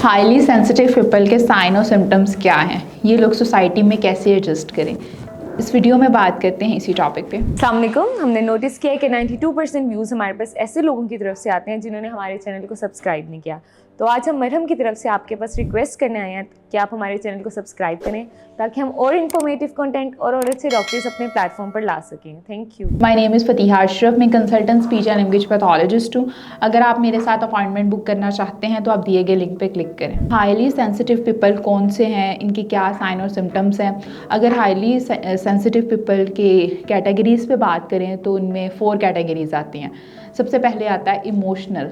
Highly sensitive people के sign और symptoms क्या हैं, ये लोग सोसाइटी में कैसे एडजस्ट करें, इस वीडियो में बात करते हैं इसी टॉपिक पे। अस्सलाम वालेकुम। हमने नोटिस किया है कि 92% व्यूज़ हमारे पास ऐसे लोगों की तरफ से आते हैं जिन्होंने हमारे चैनल को सब्सक्राइब नहीं किया। तो आज हम मरहम की तरफ से आपके पास रिक्वेस्ट करने आए हैं कि आप हमारे चैनल को सब्सक्राइब करें ताकि हम और इन्फॉर्मेटिव कंटेंट और अच्छे डॉक्टर्स अपने प्लेटफॉर्म पर ला सकें। Thank you. My name is Fatiha Ashraf, मैं consultant speech and language pathologist हूँ। अगर आप मेरे साथ अपॉइंटमेंट बुक करना चाहते हैं तो आप दिए गए लिंक पे क्लिक करें। हाईली सेंसिटिव पीपल कौन से हैं, इनके क्या साइन और सिम्टम्स हैं। अगर हाईली सेंसिटिव पीपल के कैटेगरीज़ पे बात करें तो उनमें 4 कैटेगरीज आती हैं। सबसे पहले आता है इमोशनल।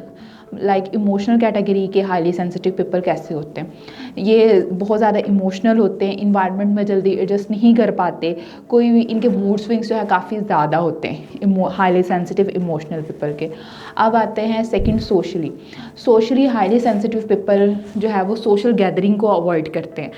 इमोशनल कैटेगरी के हाईली सेंसिटिव पीपल कैसे होते हैं, ये बहुत ज़्यादा इमोशनल होते हैं, इन्वायरमेंट में जल्दी एडजस्ट नहीं कर पाते, कोई भी इनके मूड स्विंग्स जो है काफ़ी ज़्यादा होते हैं हाईली सेंसिटिव इमोशनल पीपल के। अब आते हैं second socially highly sensitive people जो है वो सोशल गैदरिंग को अवॉइड करते हैं।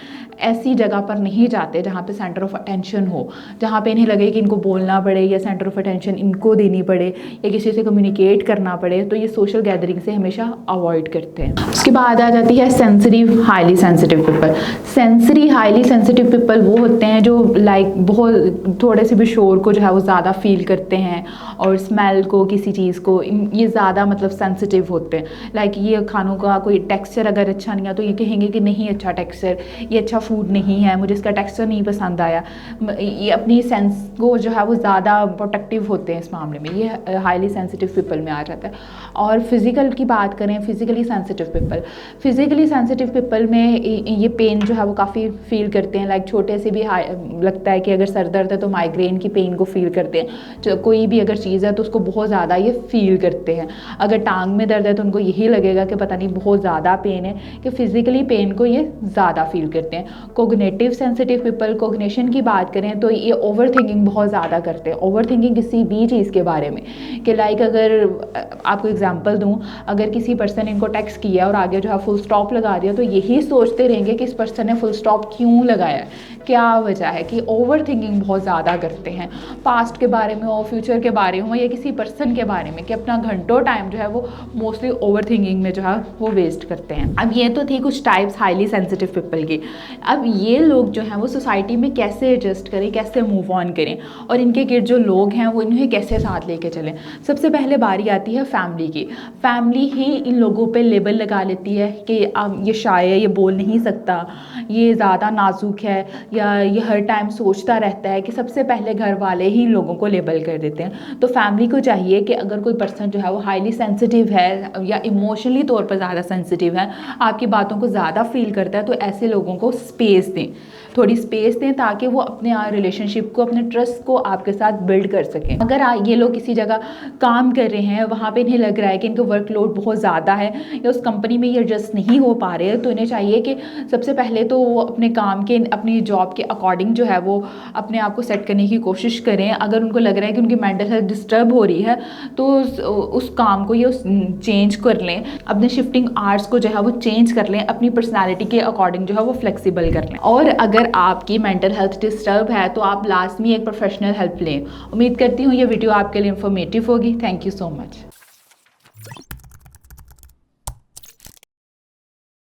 ऐसी जगह पर नहीं जाते जहाँ पे सेंटर ऑफ अटेंशन हो, जहाँ पे इन्हें लगे कि इनको बोलना पड़े या सेंटर ऑफ अटेंशन इनको देनी पड़े या किसी से कम्युनिकेट करना पड़े, तो ये सोशल गैदरिंग से हमेशा अवॉइड करते हैं। उसके बाद आ जाती है sensory highly sensitive people. Sensory highly sensitive people वो होते हैं जो बहुत थोड़े से भी शोर को जो है वो ज़्यादा फील करते हैं और स्मेल को, किसी चीज़ को, ये ज़्यादा सेंसिटिव होते हैं। ये खानों का कोई टेक्सचर अगर अच्छा नहीं है तो ये कहेंगे कि नहीं अच्छा टेक्सचर, ये अच्छा फूड नहीं है, मुझे इसका टेक्सचर नहीं पसंद आया। ये अपनी सेंस को जो है वो ज़्यादा प्रोटेक्टिव होते हैं इस मामले में, ये हाईली सेंसिटिव पीपल में आ जाता है। और फिज़िकल की बात करें, फिज़िकली सेंसिटिव पीपल में ये पेन जो है वो काफ़ी फील करते हैं। छोटे से भी लगता है कि अगर सर दर्द है तो माइग्रेन की पेन को फील करते हैं। कोई भी अगर चीज़ है तो उसको बहुत ज़्यादा ये फील करते हैं। अगर टांग में दर्द है तो उनको यही लगेगा कि पता नहीं बहुत ज़्यादा पेन है, कि फिज़िकली पेन को ये ज़्यादा फील करते हैं। कोग्निटिव सेंसिटिव पीपल, कोग्निशन की बात करें तो ये ओवर थिंकिंग बहुत ज़्यादा करते हैं। ओवर थिंकिंग किसी भी चीज़ के बारे में, कि अगर आपको एग्जांपल दूं, अगर किसी पर्सन ने इनको टेक्स्ट किया और आगे जो है फुल स्टॉप लगा दिया तो यही सोचते रहेंगे कि इस पर्सन ने फुल स्टॉप क्यों लगाया, क्या वजह है, कि ओवर थिंकिंग बहुत ज़्यादा करते हैं। पास्ट के बारे में हो, फ्यूचर के बारे में हो या किसी पर्सन के बारे में, कि अपना घंटों टाइम जो है वो मोस्टली ओवर थिंकिंग में जो है वो वेस्ट करते हैं। अब ये तो थी कुछ टाइप्स हाईली सेंसिटिव पीपल की। अब ये लोग जो हैं वो सोसाइटी में कैसे एडजस्ट करें, कैसे मूव ऑन करें और इनके गिर्द जो लोग हैं वो इन्हें कैसे साथ लेके चलें। सबसे पहले बारी आती है फैमिली की। फैमिली ही इन लोगों पे लेबल लगा लेती है कि ये शाय है, ये बोल नहीं सकता, ये ज़्यादा नाजुक है, या ये हर टाइम सोचता रहता है, कि सबसे पहले घर वाले ही लोगों को लेबल कर देते हैं। तो फैमिली को चाहिए कि अगर कोई पर्सन जो है वो हाईली सेंसिटिव है या इमोशनली तौर पर ज़्यादा सेंसिटिव है, आपकी बातों को ज़्यादा फील करता है, तो ऐसे लोगों को स्पेस दें, थोड़ी स्पेस दें ताकि वो अपने रिलेशनशिप को, अपने ट्रस्ट को आपके साथ बिल्ड कर सकें। अगर ये लोग किसी जगह काम कर रहे हैं, वहाँ पे इन्हें लग रहा है कि इनको वर्कलोड बहुत ज़्यादा है या उस कंपनी में ये एडजस्ट नहीं हो पा रहे हैं, तो इन्हें चाहिए कि सबसे पहले तो वो अपने काम के, अपनी जॉब के अकॉर्डिंग जो है वो अपने आप को सेट करने की कोशिश करें। अगर उनको लग रहा है कि उनकी मेंटल हेल्थ डिस्टर्ब हो रही है तो उस काम को ये चेंज कर लें, अपने शिफ्टिंग आवर्स को जो है वो चेंज कर लें, अपनी पर्सनैलिटी के अकॉर्डिंग जो है वो फ्लेक्सिबल कर लें। और अगर आपकी मेंटल हेल्थ डिस्टर्ब है तो आप लाजमी एक प्रोफेशनल हेल्प लें। उम्मीद करती हूँ ये वीडियो आपके लिए इन्फॉर्मेटिव होगी। Thank you so much.